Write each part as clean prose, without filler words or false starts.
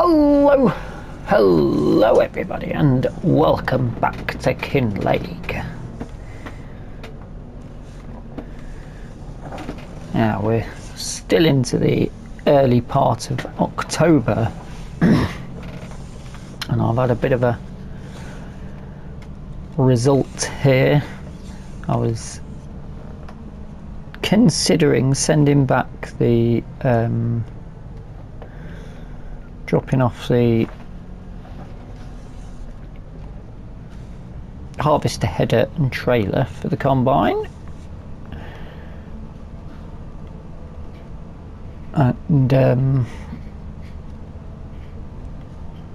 Hello everybody, and welcome back to Kinlaig. Now we're still into the early part of October and I've had a bit of a result here. I was considering sending back the dropping off the harvester header and trailer for the combine, and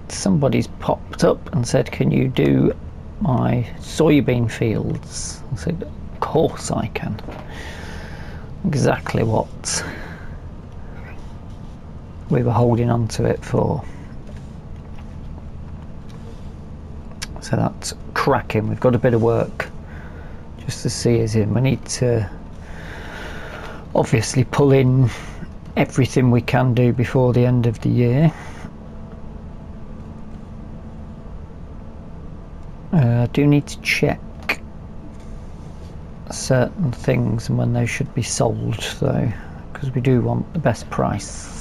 somebody's popped up and said, can you do my soybean fields? I said, of course I can. Exactly what we were holding on to it for. So that's cracking. We've got a bit of work just to see us in. We need to obviously pull in everything we can do before the end of the year. I do need to check certain things and when they should be sold though, because we do want the best price.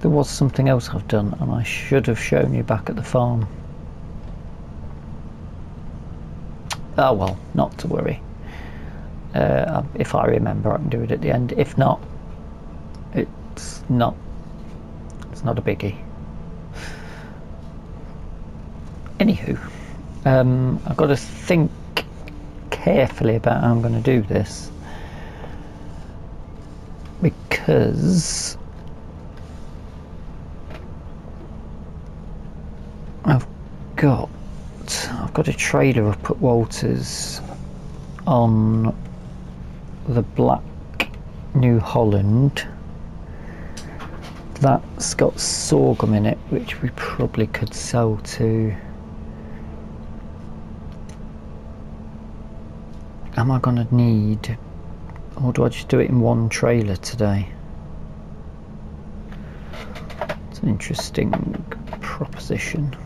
There was something else I've done and I should have shown you back at the farm. Oh well, not to worry. If I remember I can do it at the end. If not, it's not a biggie. Anywho, I've got to think carefully about how I'm going to do this, because I've got a trailer up at Walters on the Black New Holland that's got sorghum in it, which we probably could sell to. Am I going to need, or do I just do it in one trailer today? It's an interesting proposition.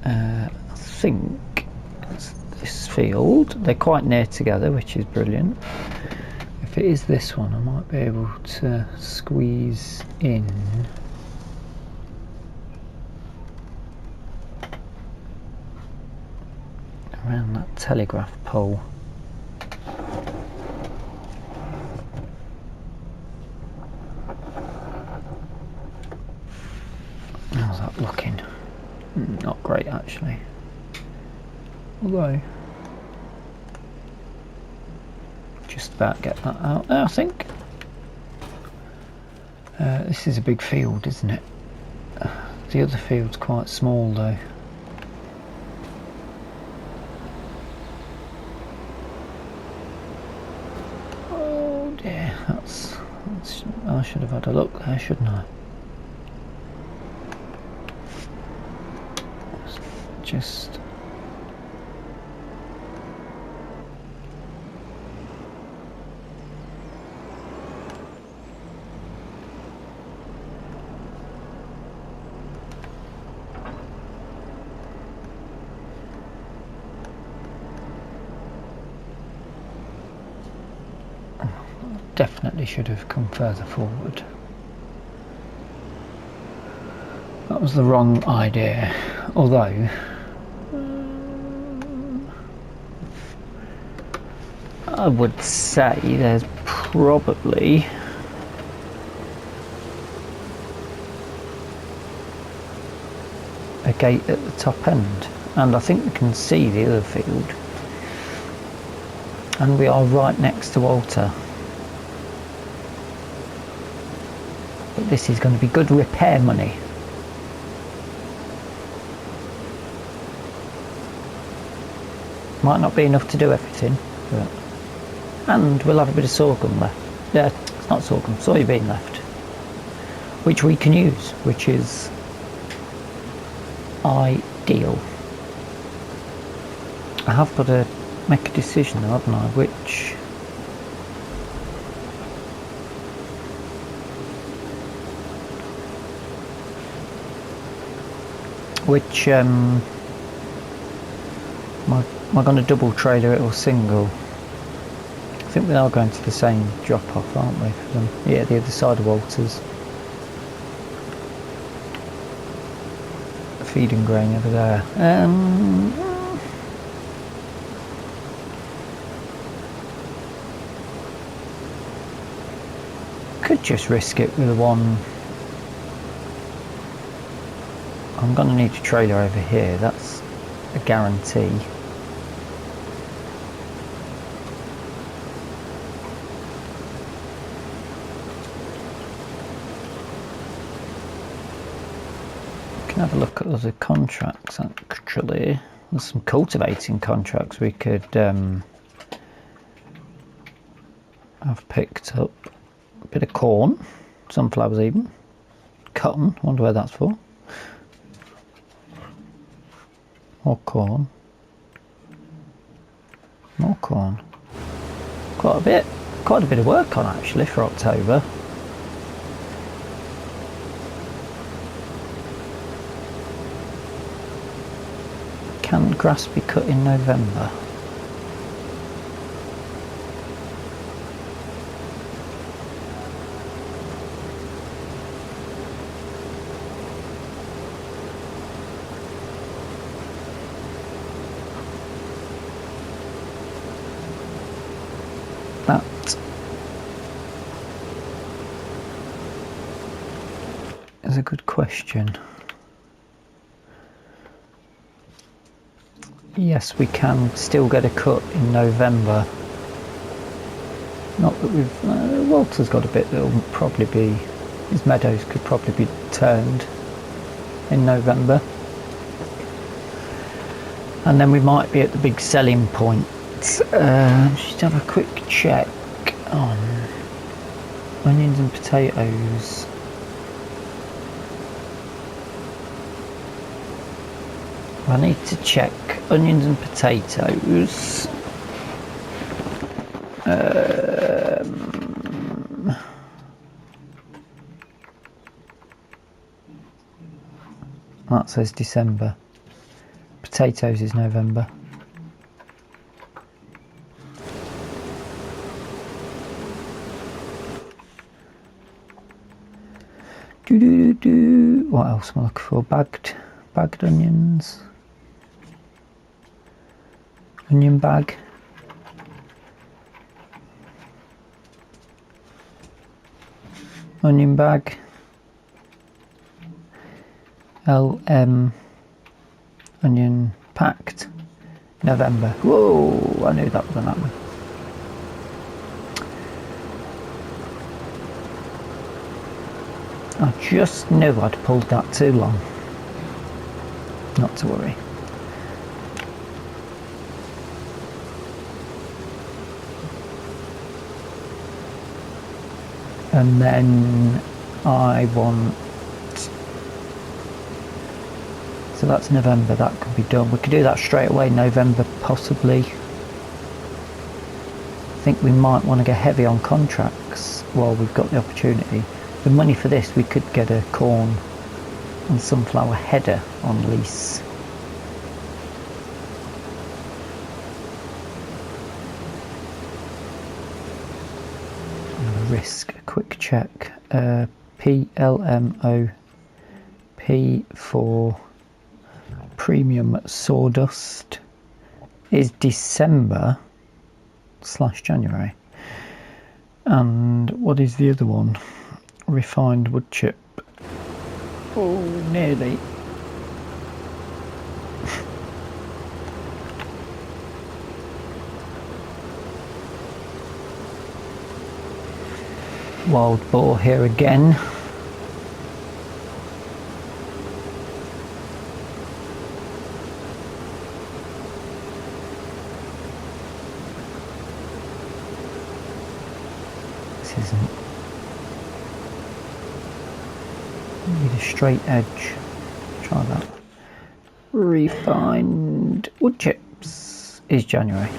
I think it's this field. They're quite near together, which is brilliant. If it is this one, I might be able to squeeze in around that telegraph pole. How's that looking? Not great actually, although just about get that out there, I think. This is a big field, isn't it? The other field's quite small though. Oh dear, that's I should have had a look there, shouldn't I? Just definitely should have come further forward. That was the wrong idea, although I would say there's probably a gate at the top end, and I think we can see the other field, and we are right next to Walter. But this is going to be good repair money. Might not be enough to do everything, but, and we'll have a bit of sorghum left. Yeah, it's not sorghum, soybean left, which we can use, which is ideal. I have got a make a decision though, haven't I? Which am I going to double trailer it or single? I think we are going to the same drop off, aren't we, for them? Yeah, the other side of Walters. Feeding grain over there. Could just risk it with the one. I'm going to need a trailer over here, that's a guarantee. Have a look at other contracts actually. There's some cultivating contracts we could have picked up. A bit of corn, sunflowers even, cotton, wonder where that's for. More corn. More corn. Quite a bit of work on actually for October. Can grass be cut in November? That is a good question. Yes, we can still get a cut in November. Not that we've... Walter's got a bit that'll probably be... His meadows could probably be turned in November. And then we might be at the big selling point. Just have a quick check on onions and potatoes. I need to check onions and potatoes. That says December. Potatoes is November. What else am I looking for? Bagged onions. Onion bag. Onion bag. LM. Onion packed. November. Whoa! I knew that was going to happen. I just knew I'd pulled that too long. Not to worry. And then I want, so that's November, that could be done. We could do that straight away, November possibly. I think we might want to get heavy on contracts while we've got the opportunity. The money for this, we could get a corn and sunflower header on lease. Risk a quick check. PLMOP for premium sawdust is December/January. And what is the other one? Refined wood chip. Oh, nearly. Wild boar here again. This isn't. Need a straight edge. Try that. Refined wood chips is January.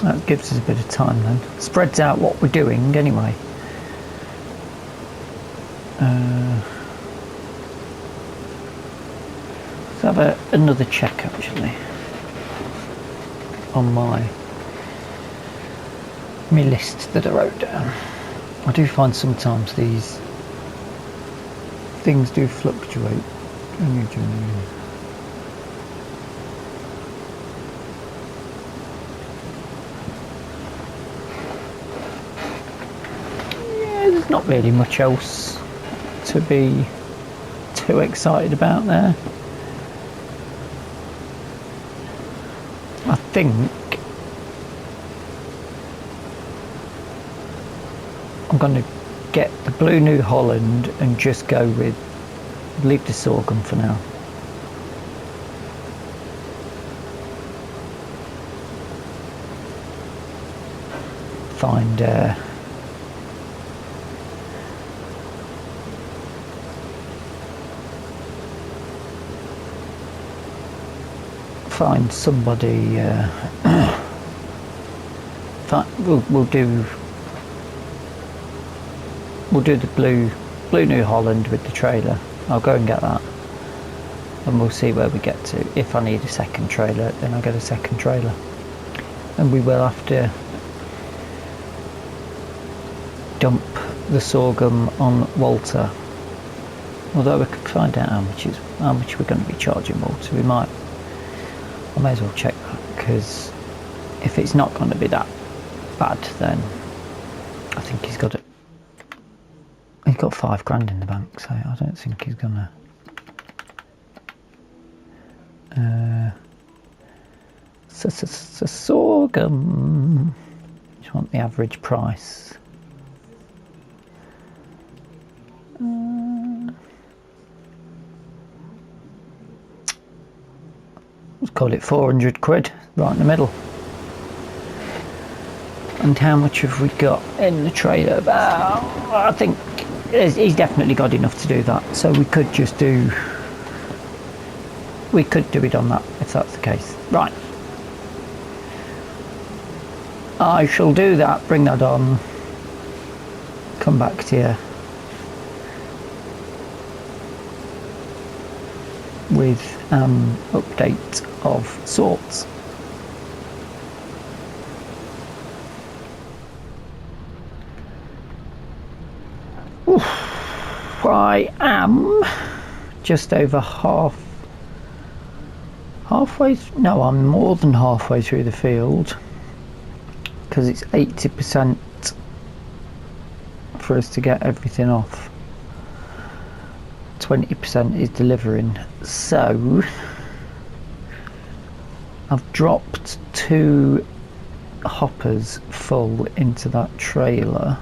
That gives us a bit of time then. Spreads out what we're doing anyway. Let's have another check actually on my list that I wrote down. I do find sometimes these things do fluctuate. Yeah, there's not really much else to be too excited about there. I think I'm going to get the Blue New Holland and just go with, leave the sorghum for now. Find somebody. We'll do the blue New Holland with the trailer. I'll go and get that, and we'll see where we get to. If I need a second trailer, then I'll get a second trailer, and we will have to dump the sorghum on Walter. Although we could find out how much we're going to be charging Walter. I may as well check that, because if it's not going to be that bad, then I think he's got $5,000 in the bank, so I don't think he's gonna. Sorghum. Just want the average price. Let's call it 400 quid, right in the middle. And how much have we got in the trailer? About, I think he's definitely got enough to do that. So we could just do, we could do it on that if that's the case. Right. I shall do that, bring that on, come back to you with an update of sorts. Oof, I am just over halfway. No, I'm more than halfway through the field, because it's 80% for us to get everything off. 20% is delivering. So I've dropped 2 hoppers full into that trailer.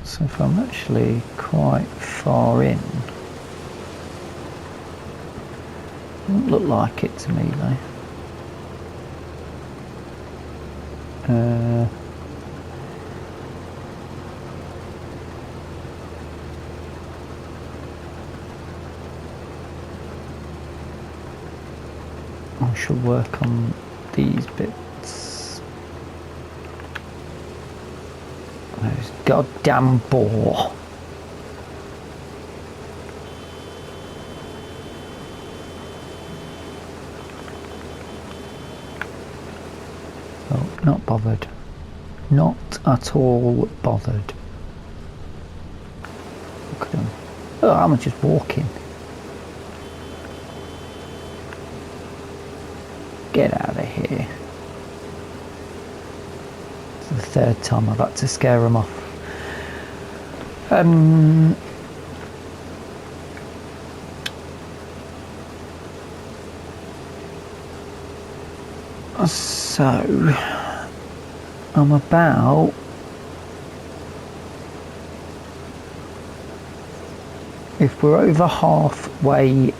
So if I'm actually quite far in, doesn't look like it to me though. I shall work on these bits. Those goddamn boar. Oh, not bothered. Not at all bothered. Look at them. Oh, I'm just walking. Get out of here. It's the 3rd time I've had to scare them off. So I'm about if we're over halfway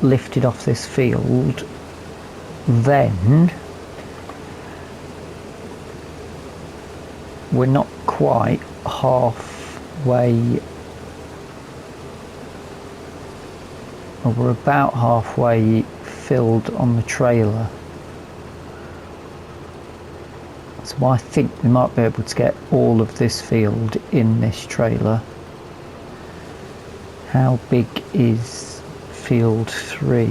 lifted off this field, then we're not quite halfway, or we're about halfway filled on the trailer. So I think we might be able to get all of this field in this trailer. How big is field 3?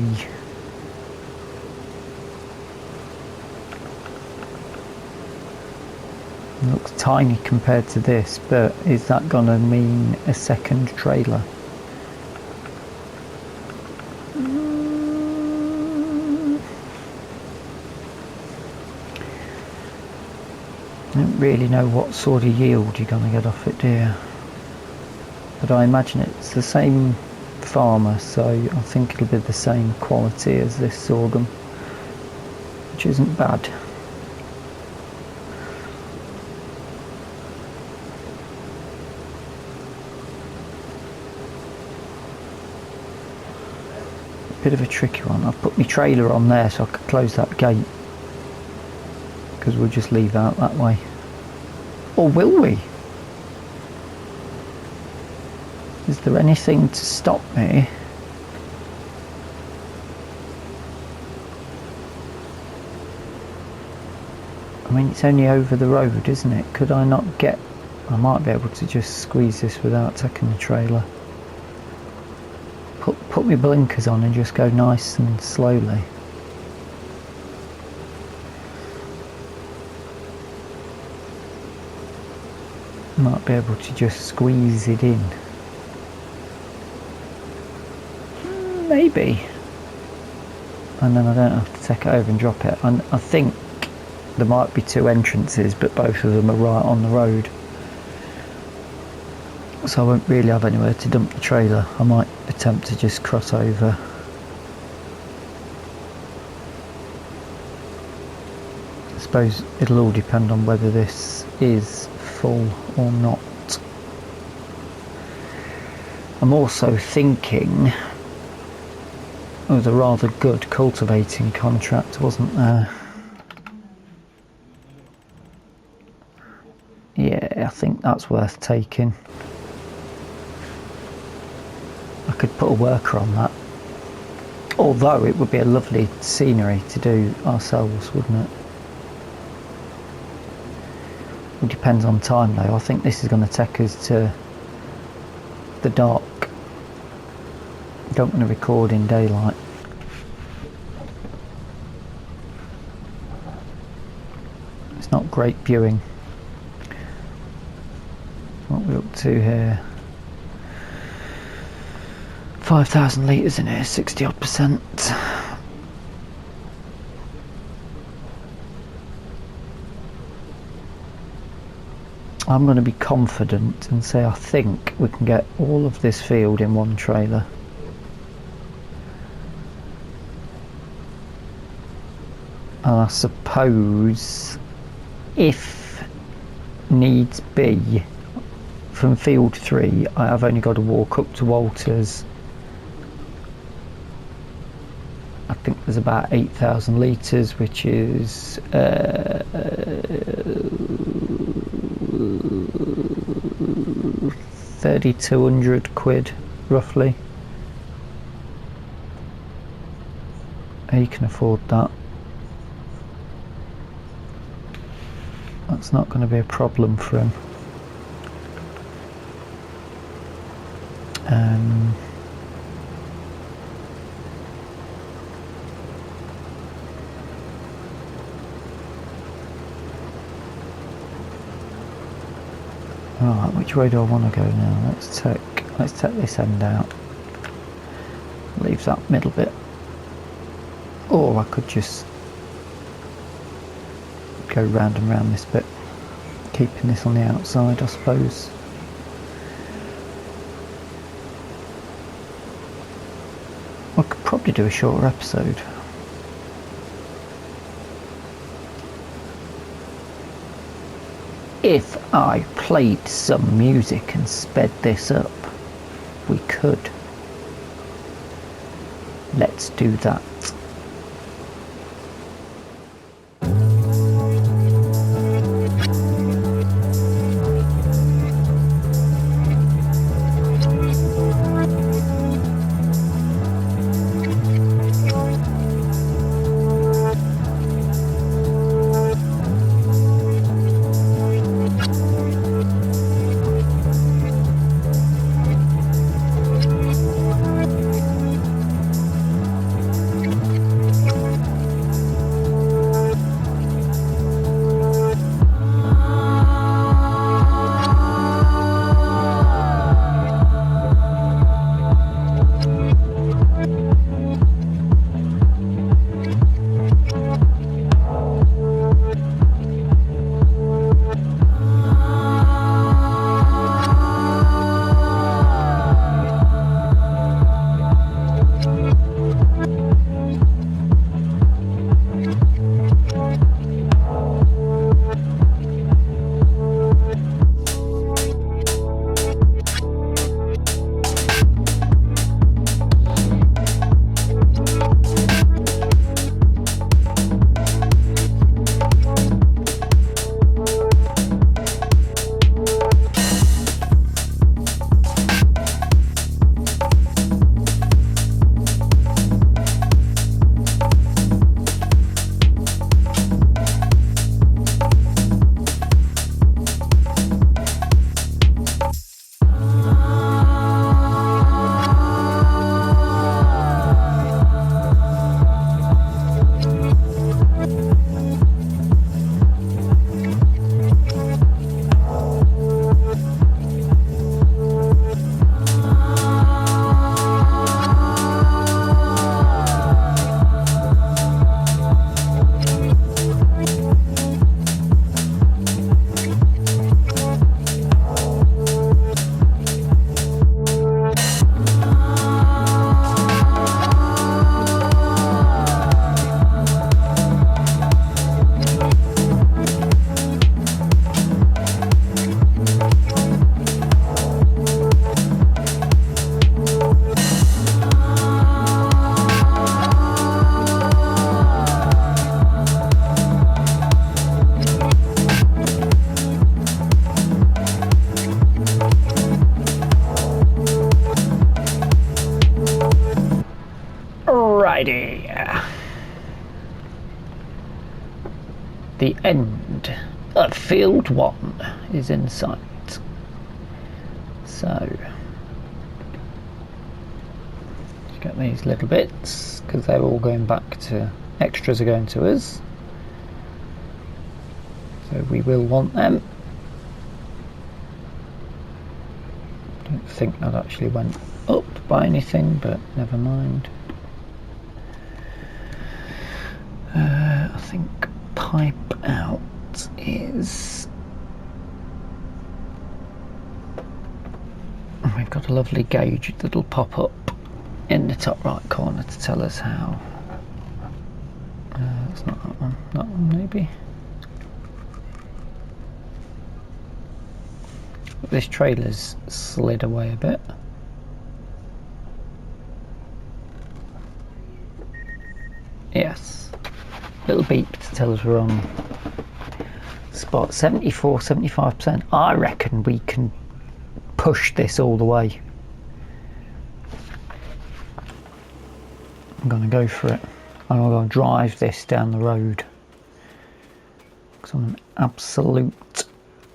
It looks tiny compared to this, but is that going to mean a second trailer? I don't really know what sort of yield you're going to get off it, do you? But I imagine it's the same farmer, so I think it'll be the same quality as this sorghum, which isn't bad. Bit of a tricky one. I've put my trailer on there so I could close that gate, because we'll just leave out that way. Or will we? Is there anything to stop me? I mean, it's only over the road, isn't it? Could I not get... I might be able to just squeeze this without taking the trailer. Put my blinkers on and just go nice and slowly. Might be able to just squeeze it in. Maybe. And then I don't have to take it over and drop it. And I think there might be 2 entrances, but both of them are right on the road. So I won't really have anywhere to dump the trailer. I might attempt to just cross over. I suppose it'll all depend on whether this is full or not. I'm also thinking there was a rather good cultivating contract, wasn't there? Yeah, I think that's worth taking. I could put a worker on that. Although it would be a lovely scenery to do ourselves, wouldn't it? It depends on time though. I think this is going to take us to the dark. Don't want to record in daylight. It's not great viewing. What are we up to here? 5,000 litres in here, 60 odd %. I'm going to be confident and say I think we can get all of this field in one trailer. And I suppose if needs be, from field 3 I have only got to walk up to Walter's. I think there's about 8,000 litres, which is 3,200 quid roughly. He can afford that. That's not going to be a problem for him. Right, which way do I want to go now? Let's take this end out. Leave that middle bit. Or I could just go round and round this bit, keeping this on the outside, I suppose. I could probably do a shorter episode. If I played some music and sped this up, we could. Let's do that. Alrighty. The end of field 1 is in sight. So, let's get these little bits, because they're all going back to, extras are going to us. So we will want them. Don't think that actually went up by anything, but never mind. I think pipe out is... We've got a lovely gauge that'll pop up in the top right corner to tell us how. That's not that one. That one maybe. This trailer's slid away a bit. Yes. Little beep to tell us we're on spot. 74-75%. I reckon we can push this all the way. I'm gonna go for it. I'm gonna drive this down the road because I'm an absolute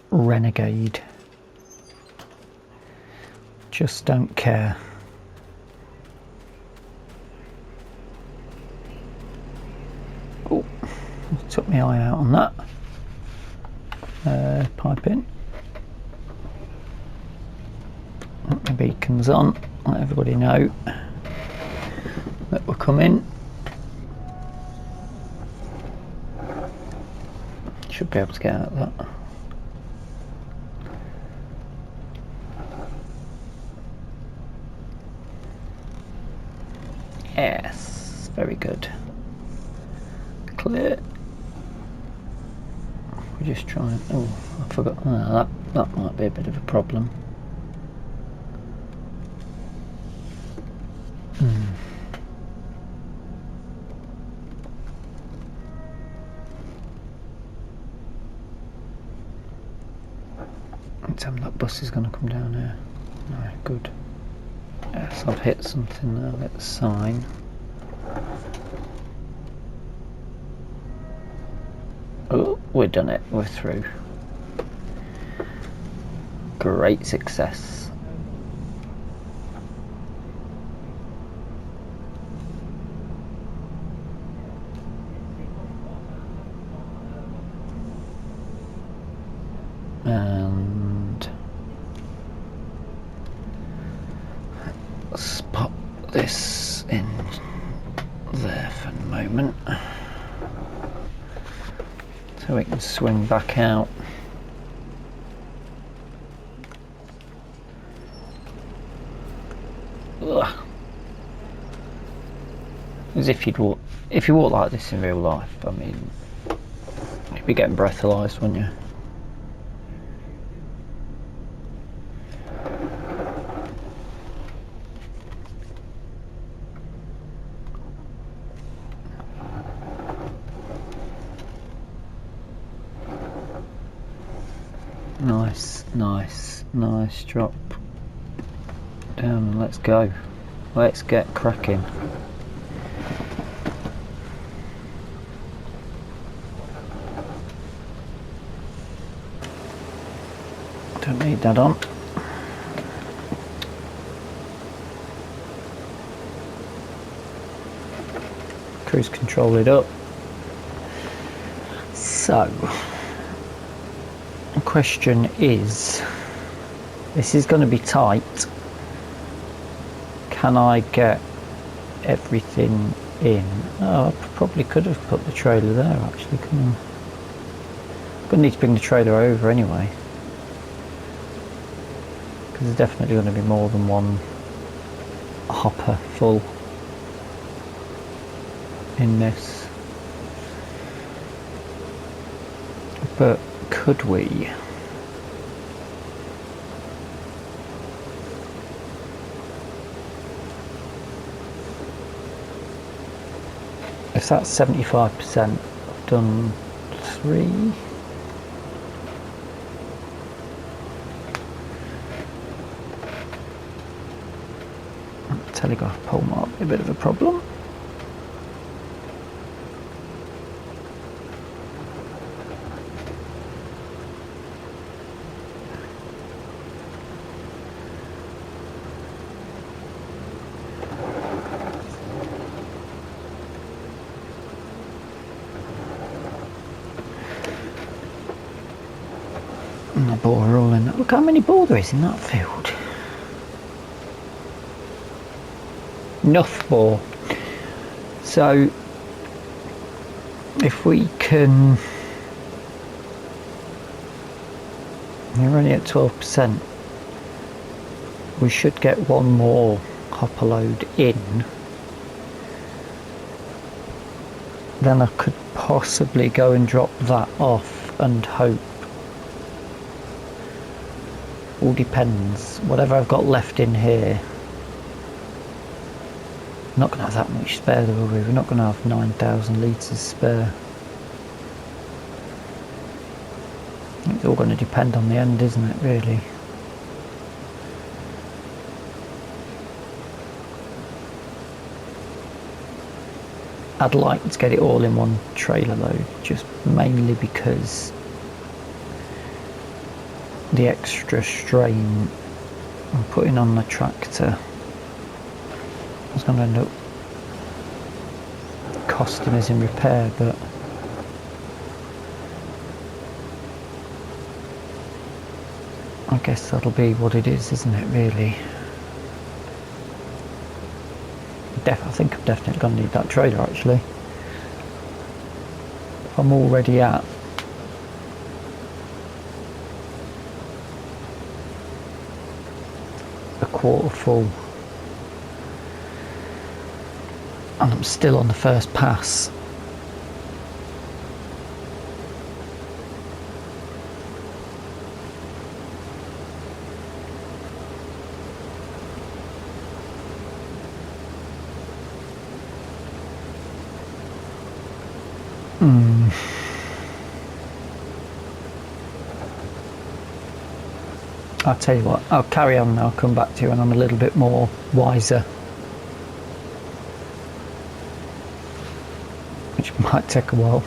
renegade. Just don't care. Oh, took my eye out on that. Pipe in. The beacon's on. Let everybody know that we're coming. Should be able to get out of that. Yes, very good. Clear. We're just trying. Oh, I forgot. Oh, that might be a bit of a problem. Tell me that bus is going to come down here. No, good. Yes, I've hit something now. Let's sign. Oh, we've done it. We're through. Great success. And spot this in there for the moment so we can swing back out. Ugh. As if you'd walk, if you walk like this in real life, I mean, you'd be getting breathalyzed, wouldn't you? Nice drop down and let's go. Let's get cracking. Don't need that on. Cruise control it up. So, the question is, this is going to be tight. Can I get everything in? Oh, I probably could have put the trailer there actually, couldn't I? But I need to bring the trailer over anyway, because there's definitely going to be more than one hopper full in this. But could we? If that's 75%, I've done 3. Telegraph pole might be a bit of a problem. boar are all in that. Look how many boar there is in that field. Enough boar. So if we can, we're only at 12%, we should get one more hopper load in. Then I could possibly go and drop that off and hope. All depends. Whatever I've got left in here. I'm not going to have that much spare though, are we? We're not going to have 9,000 litres spare. It's all going to depend on the end, isn't it, really? I'd like to get it all in one trailer load, just mainly because the extra strain I'm putting on the tractor is going to end up costing us in repair, but I guess that'll be what it is, isn't it, really? I think I'm definitely going to need that trailer, actually. I'm already at a quarter full and I'm still on the first pass. I'll tell you what, I'll carry on and I'll come back to you when I'm a little bit more wiser. Which might take a while.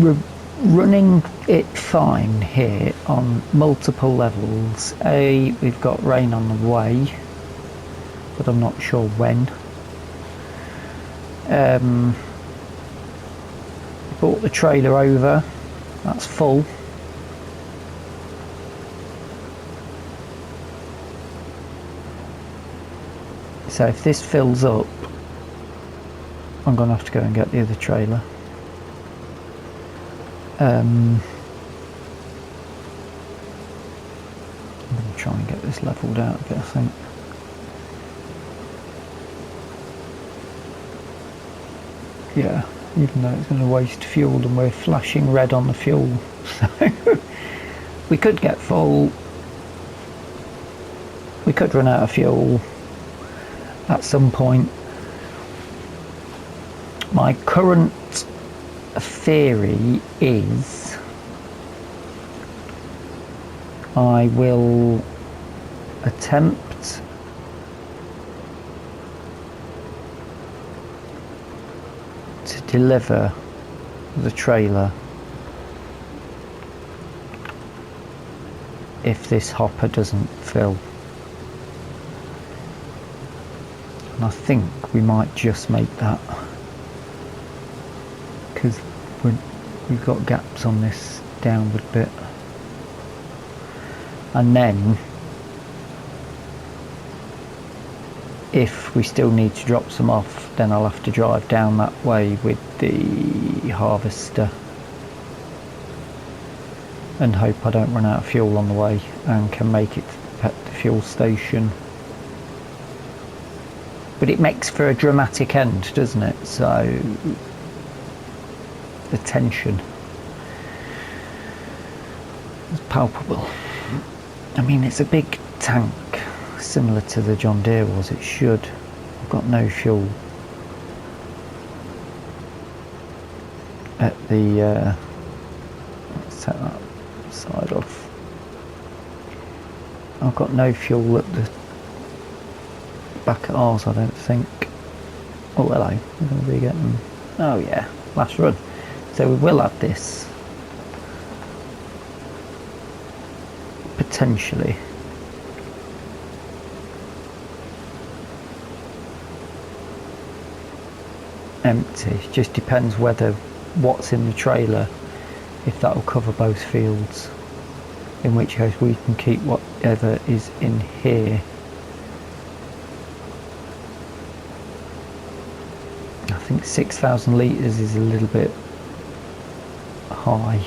We're running it fine here on multiple levels. We've got rain on the way, but I'm not sure when. Brought the trailer over, that's full. So if this fills up, I'm going to have to go and get the other trailer. I'm going to try and get this levelled out a bit, I think. Yeah, even though it's going to waste fuel and we're flashing red on the fuel. So we could get full. We could run out of fuel at some point. My current theory is I will attempt to deliver the trailer if this hopper doesn't fill. And I think we might just make that, because we've got gaps on this downward bit. And then if we still need to drop some off, then I'll have to drive down that way with the harvester and hope I don't run out of fuel on the way and can make it at the fuel station. But it makes for a dramatic end, doesn't it? So the tension is palpable. I mean, it's a big tank, similar to the John Deere was. It should. I've got no fuel at the let's take that side off. I've got no fuel at the back at ours, I don't think. Oh, hello. We're going to be getting, oh yeah, last run. So we will have this potentially. empty. It just depends whether what's in the trailer, if that will cover both fields, in which case we can keep whatever is in here. I think 6,000 litres is a little bit high.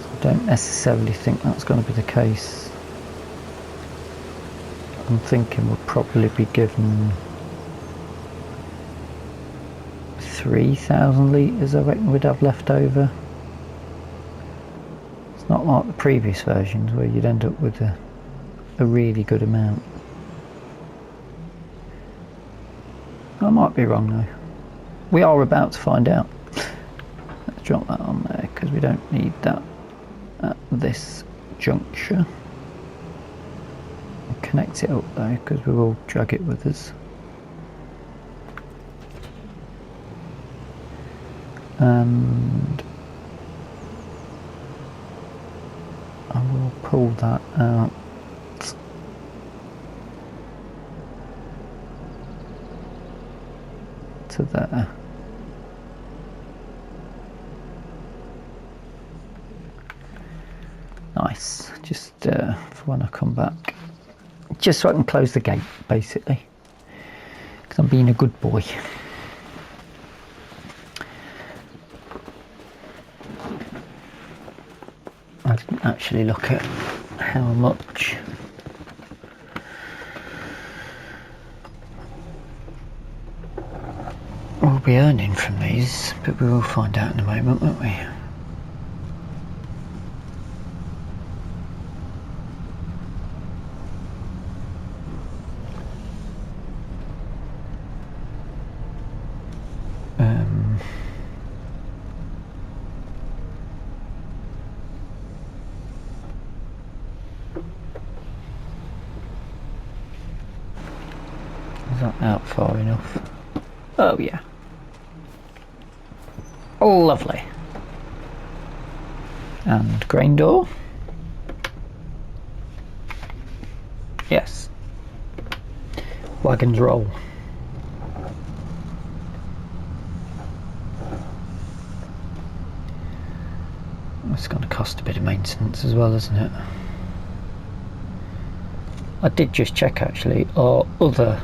So I don't necessarily think that's going to be the case. I'm thinking we'll probably be given 3,000 litres, I reckon we'd have left over. It's not like the previous versions where you'd end up with a really good amount. I might be wrong though. We are about to find out. Let's drop that on there because we don't need that at this juncture. I'll connect it up though because we will drag it with us. And I will pull that out to there. Nice, just for when I come back, just so I can close the gate basically, because I'm being a good boy. I didn't actually look at how much we'll be earning from these, but we will find out in a moment, won't we? Is that out far enough? Oh yeah. Oh, lovely. And grain door. Yes. Wagons roll. It's going to cost a bit of maintenance as well, isn't it? I did just check actually, our other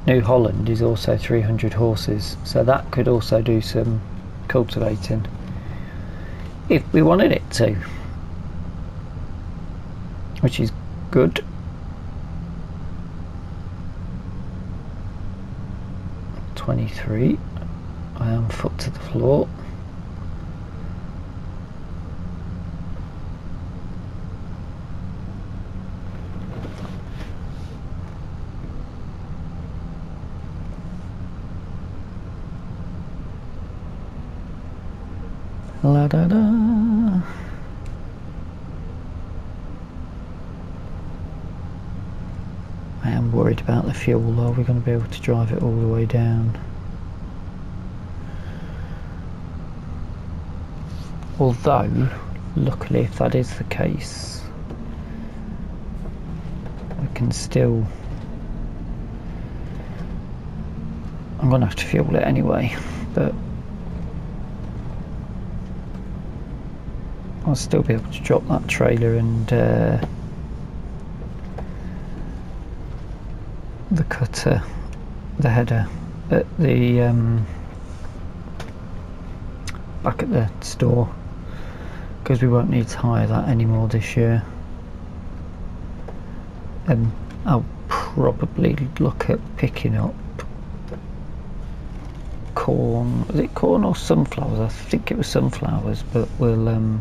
New Holland is also 300 horses, so that could also do some cultivating if we wanted it to, which is good. $23. I am foot to the floor. La da da. I am worried about the fuel. Are we going to be able to drive it all the way down? Although, luckily, if that is the case, we can still. I'm going to have to fuel it anyway, but I'll still be able to drop that trailer and the cutter, the header at the back at the store, because we won't need to hire that anymore this year. And I'll probably look at picking up corn. Was it corn or sunflowers? I think it was sunflowers, but we'll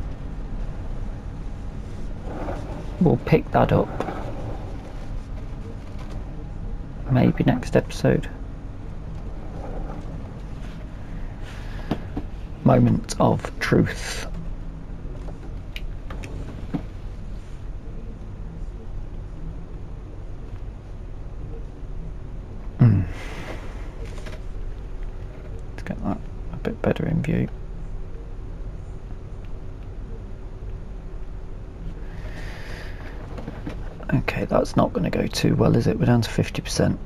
pick that up maybe next episode. Moment of truth. Let's get that a bit better in view. Okay, that's not going to go too well, is it? We're down to 50%.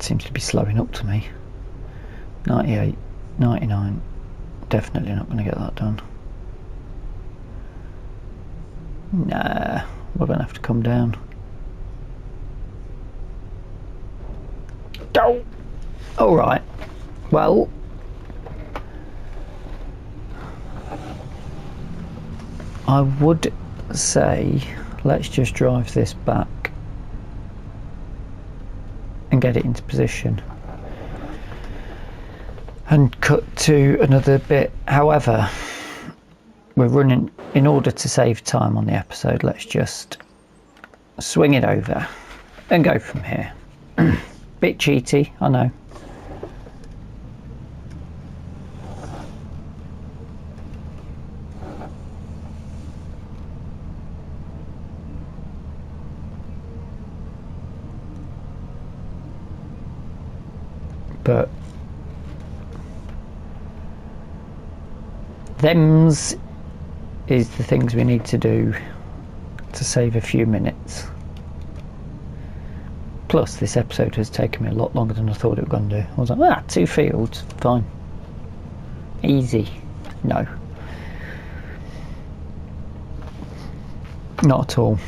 seems to be slowing up to me. 98, 99. Definitely not going to get that done. Nah, we're going to have to come down. Oh! Alright. Well, I would say let's just drive this back and get it into position and cut to another bit. However, we're running, in order to save time on the episode, let's just swing it over and go from here. Bit cheaty, I know. But them's is the things we need to do to save a few minutes. Plus, this episode has taken me a lot longer than I thought it was going to do. I was like, 2 fields, fine. Easy. No. Not at all.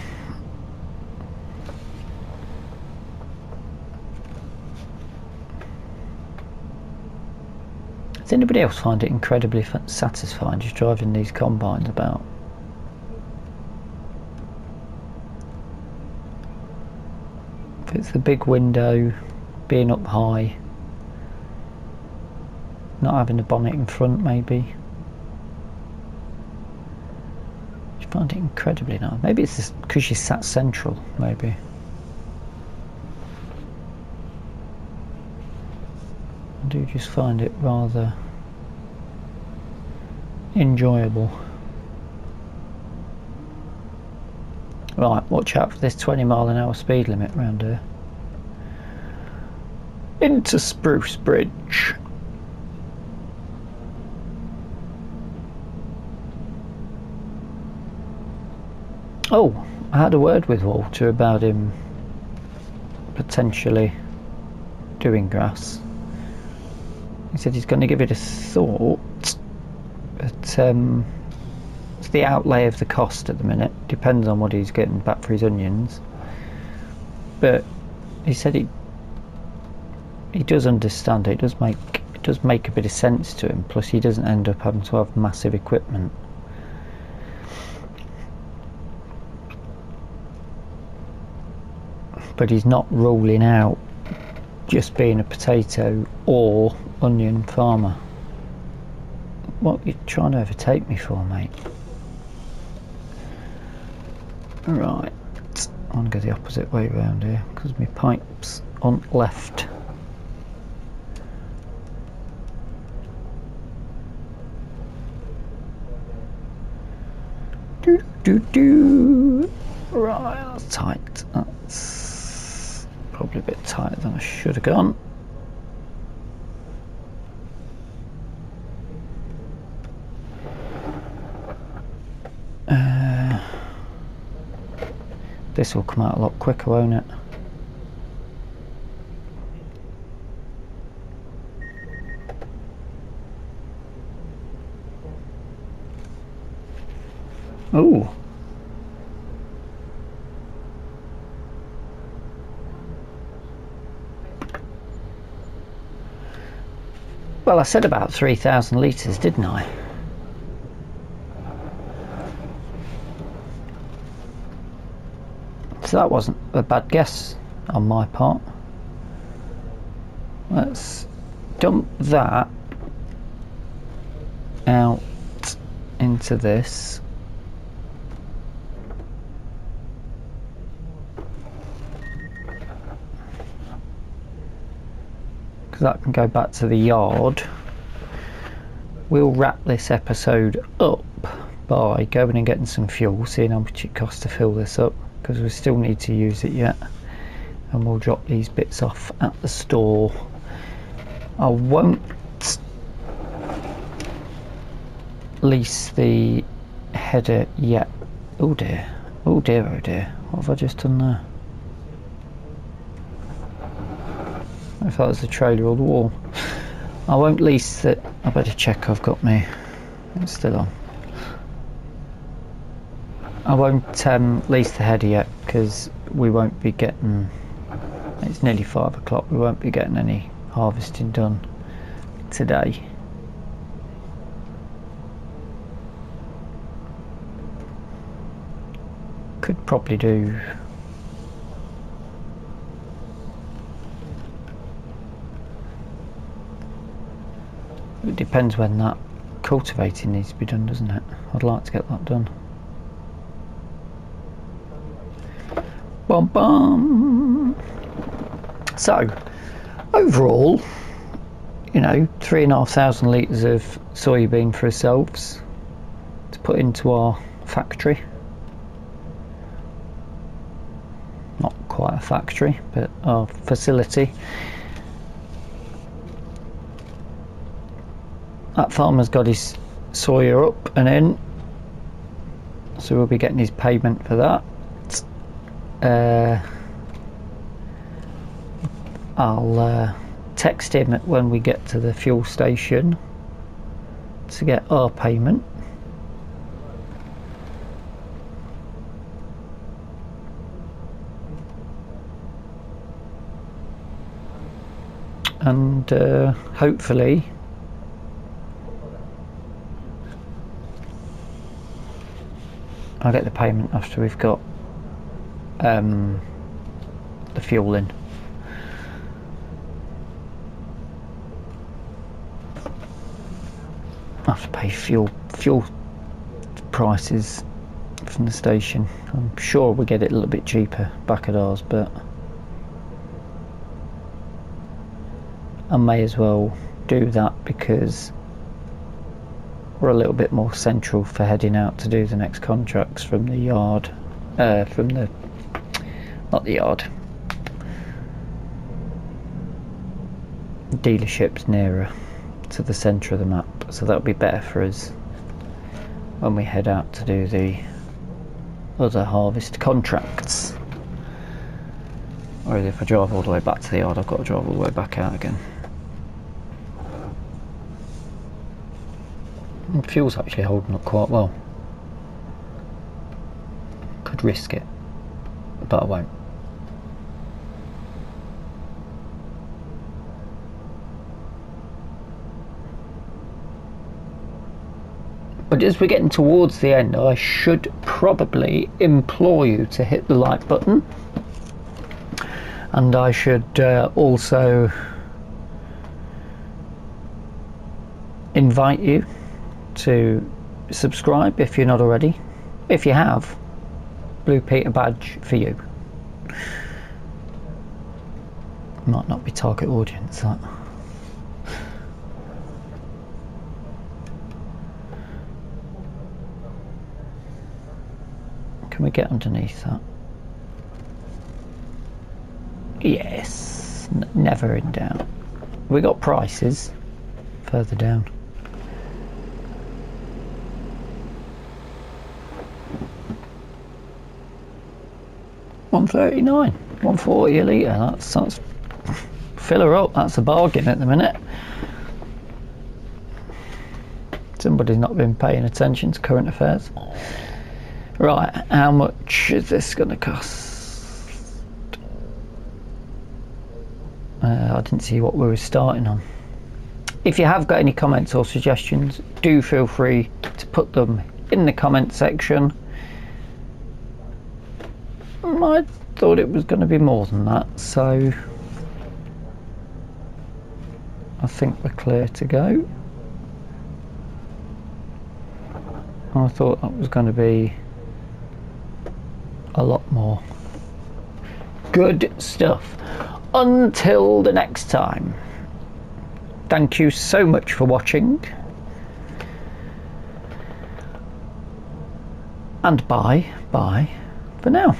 Does anybody else find it incredibly satisfying just driving these combines about? If it's the big window, being up high, not having the bonnet in front maybe. You find it incredibly nice. Maybe it's just because she's sat central, maybe. I do just find it rather enjoyable. Right, watch out for this 20-mile-an-hour speed limit around here. Into Spruce Bridge. Oh, I had a word with Walter about him potentially doing grass. He said he's going to give it a thought, but it's the outlay of the cost at the minute. Depends on what he's getting back for his onions. But he said he does understand it. It does make a bit of sense to him. Plus, he doesn't end up having to have massive equipment. But he's not ruling out just being a potato or onion farmer. What are you trying to overtake me for, mate? Right, I'm going to go the opposite way around here because my pipe's on left. Do. Right, that's tight. That's probably a bit tighter than I should have gone. This will come out a lot quicker, won't it? Ooh. Well, I said about 3,000 litres, didn't I? So that wasn't a bad guess on my part. Let's dump that out into this. Because that can go back to the yard. We'll wrap this episode up by going and getting some fuel, seeing how much it costs to fill this up, because we still need to use it yet, and we'll drop these bits off at the store. I won't lease the header yet. Oh dear, oh dear, oh dear, what have I just done there? If that was the trailer or the wall. I won't lease it. I better check I've got me. It's still on. I won't lease the header yet because we won't be getting. It's nearly 5 o'clock. We won't be getting any harvesting done today. Could probably do. It depends when that cultivating needs to be done, doesn't it? I'd like to get that done. Bum bum. So, overall, you know, 3,500 litres of soybean for ourselves to put into our factory. Not quite a factory, but our facility. That farmer's got his soya up and in, so we'll be getting his payment for that. I'll text him when we get to the fuel station to get our payment. And hopefully I'll get the payment after we've got the fuel in. I have to pay fuel prices from the station. I'm sure we get it a little bit cheaper back at ours, but I may as well do that because we're a little bit more central for heading out to do the next contracts from the yard, not the yard, dealerships nearer to the centre of the map, so that'll be better for us when we head out to do the other harvest contracts. Or if I drive all the way back to the yard, I've got to drive all the way back out again. And fuel's actually holding up quite well. Could risk it, but I won't. But as we're getting towards the end, I should probably implore you to hit the like button, and I should also invite you to subscribe if you're not already. If you have, Blue Peter badge for you. Might not be target audience, that. Can we get underneath that? Yes, never in doubt. We got prices further down. $1.39, $1.40 a litre. That's fill her up. That's a bargain at the minute. Somebody's not been paying attention to current affairs. Right, how much is this going to cost? I didn't see what we were starting on. If you have got any comments or suggestions, do feel free to put them in the comment section. I thought it was going to be more than that, so I think we're clear to go. I thought that was going to be a lot more. Good stuff. Until the next time, thank you so much for watching, and bye for now.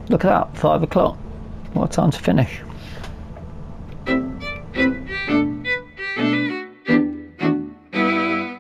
Look at that, 5 o'clock. What time to finish?